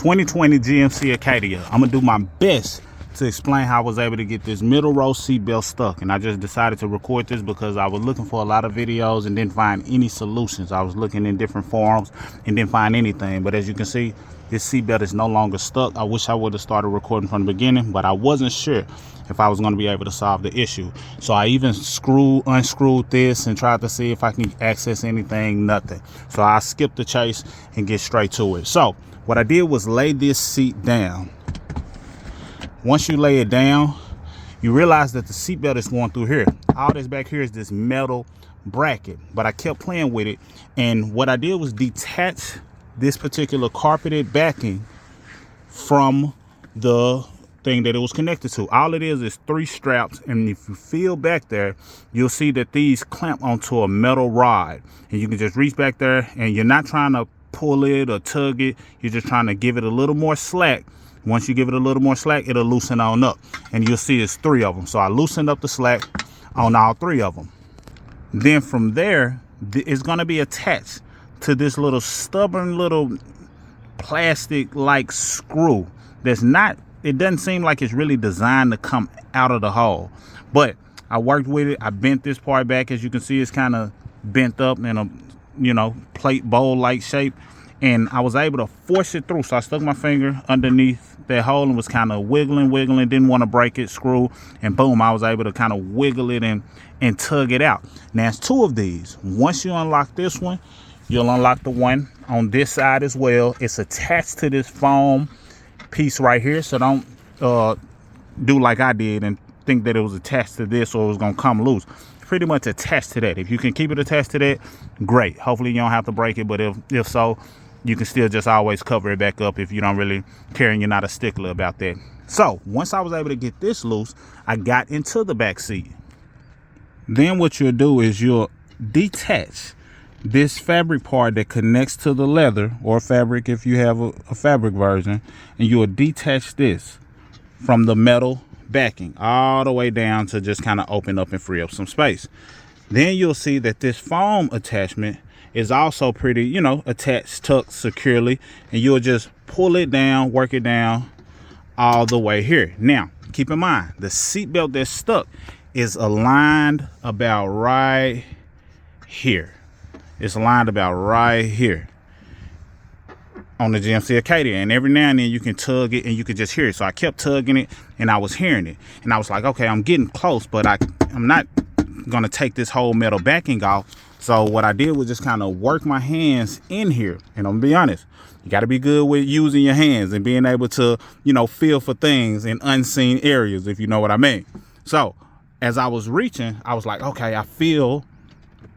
2020 GMC Acadia. I'm gonna do my best to explain how I was able to get this middle row seatbelt stuck. And I just decided to record this because I was looking for a lot of videos and didn't find any solutions. I was looking in different forums and didn't find anything. But as you can see, this seatbelt is no longer stuck. I wish I would have started recording from the beginning, but I wasn't sure if I was going to be able to solve the issue. So I even unscrewed this and tried to see if I can access anything, nothing. So I skipped the chase and get straight to it. So what I did was lay this seat down. Once you lay it down, you realize that the seatbelt is going through here. All this back here is this metal bracket, but I kept playing with it. And what I did was detach this particular carpeted backing from the thing that it was connected to. All it is 3 straps, and if you feel back there, you'll see that these clamp onto a metal rod, and you can just reach back there, and you're not trying to pull it or tug it. You're just trying to give it a little more slack. Once you give it a little more slack, it'll loosen on up, and you'll see it's 3 of them. So I loosened up the slack on all 3 of them. Then from there, it's going to be attached to this little stubborn little plastic like screw that's not, it doesn't seem like it's really designed to come out of the hole. But I worked with it. I bent this part back. As you can see, it's kind of bent up in a, plate bowl like shape. And I was able to force it through. So I stuck my finger underneath that hole and was kind of wiggling, didn't want to break it, screw, and boom, I was able to kind of wiggle it and tug it out. Now it's 2 of these. Once you unlock this one, you'll unlock the one on this side as well. It's attached to this foam piece right here. So don't do like I did and think that it was attached to this or it was going to come loose. Pretty much attached to that. If you can keep it attached to that, great. Hopefully you don't have to break it, but if so, you can still just always cover it back up if you don't really care and you're not a stickler about that. So once I was able to get this loose, I got into the back seat. Then what you'll do is you'll detach this fabric part that connects to the leather, or fabric if you have a fabric version, and you'll detach this from the metal backing all the way down to just kind of open up and free up some space. Then you'll see that this foam attachment is also pretty, attached, tucked securely, and you'll just pull it down, work it down all the way here. Now, keep in mind, the seatbelt that's stuck is aligned about right here. It's aligned about right here on the GMC Acadia, and every now and then you can tug it and you can just hear it. So I kept tugging it and I was hearing it, and I was like, okay, I'm getting close, but I'm not gonna take this whole metal backing off. So what I did was just kind of work my hands in here. And I'm gonna be honest, you got to be good with using your hands and being able to, feel for things in unseen areas, if you know what I mean. So as I was reaching, I was like, okay, I feel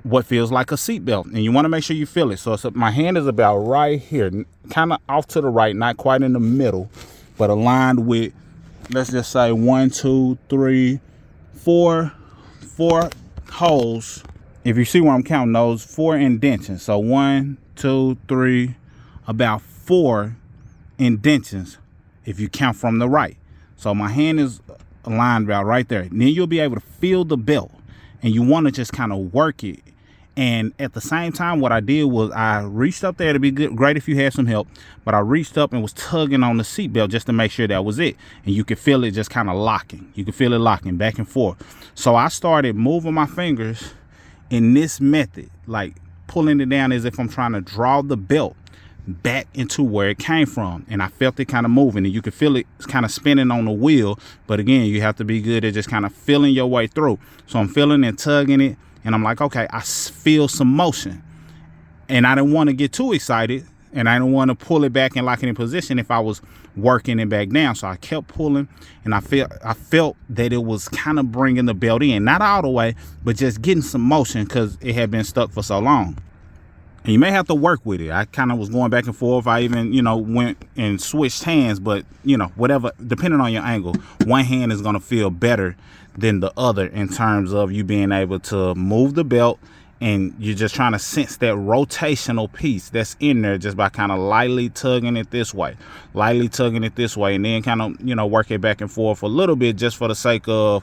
what feels like a seatbelt, and you want to make sure you feel it. So my hand is about right here, kind of off to the right, not quite in the middle, but aligned with, let's just say 1, 2, 3, 4 holes. If you see where I'm counting, those 4 indentions. So 1, 2, 3, about 4 indentions if you count from the right. So my hand is aligned about right there. And then you'll be able to feel the belt, and you want to just kind of work it. And at the same time, what I did was I reached up there. To be great if you had some help, but I reached up and was tugging on the seatbelt just to make sure that was it. And you could feel it just kind of locking. You could feel it locking back and forth. So I started moving my fingers in this method, like pulling it down as if I'm trying to draw the belt back into where it came from. And I felt it kind of moving, and you could feel it kind of spinning on the wheel. But again, you have to be good at just kind of feeling your way through. So I'm feeling and tugging it, and I'm like, okay, I feel some motion. And I didn't want to get too excited, and I didn't want to pull it back and lock it in position if I was working it back down. So I kept pulling, and I felt that it was kind of bringing the belt in, not all the way, but just getting some motion because it had been stuck for so long. And you may have to work with it. I kind of was going back and forth. I even, went and switched hands, but, whatever, depending on your angle, one hand is going to feel better than the other in terms of you being able to move the belt, and you're just trying to sense that rotational piece that's in there just by kind of lightly tugging it this way, and then kind of, work it back and forth a little bit just for the sake of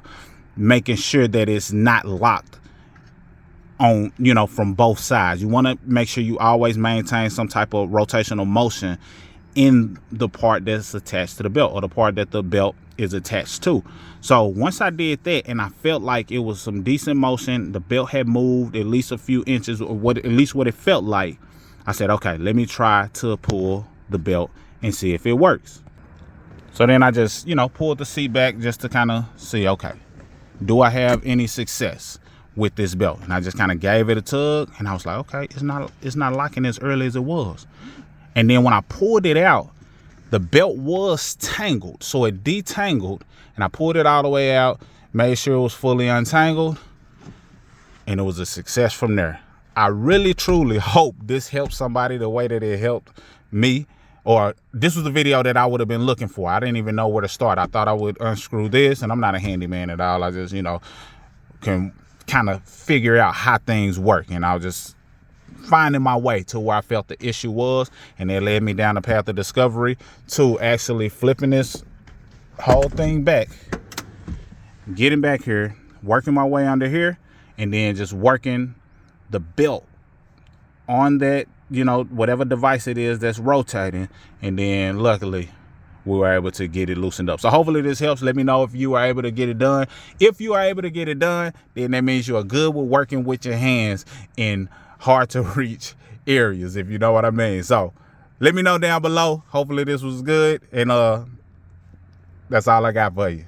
making sure that it's not locked on, from both sides. You want to make sure you always maintain some type of rotational motion in the part that's attached to the belt, or the part that the belt is attached to. So once I did that and I felt like it was some decent motion, the belt had moved at least a few inches, or at least what it felt like, I said, okay, let me try to pull the belt and see if it works. So then I just, pulled the seat back just to kind of see, okay, do I have any success with this belt? And I just kind of gave it a tug, and I was like, okay, it's not locking as early as it was. And then when I pulled it out, the belt was tangled. So it detangled, and I pulled it all the way out, made sure it was fully untangled, and it was a success from there. I really, truly hope this helped somebody the way that it helped me, or this was the video that I would have been looking for. I didn't even know where to start. I thought I would unscrew this, and I'm not a handyman at all. I just, can kind of figure out how things work, and I was just finding my way to where I felt the issue was, and it led me down the path of discovery to actually flipping this whole thing back, getting back here, working my way under here, and then just working the belt on that, whatever device it is that's rotating, and then luckily we were able to get it loosened up. So hopefully this helps. Let me know if you are able to get it done. If you are able to get it done, then that means you are good with working with your hands in hard to reach areas, if you know what I mean. So let me know down below. Hopefully this was good, and that's all I got for you.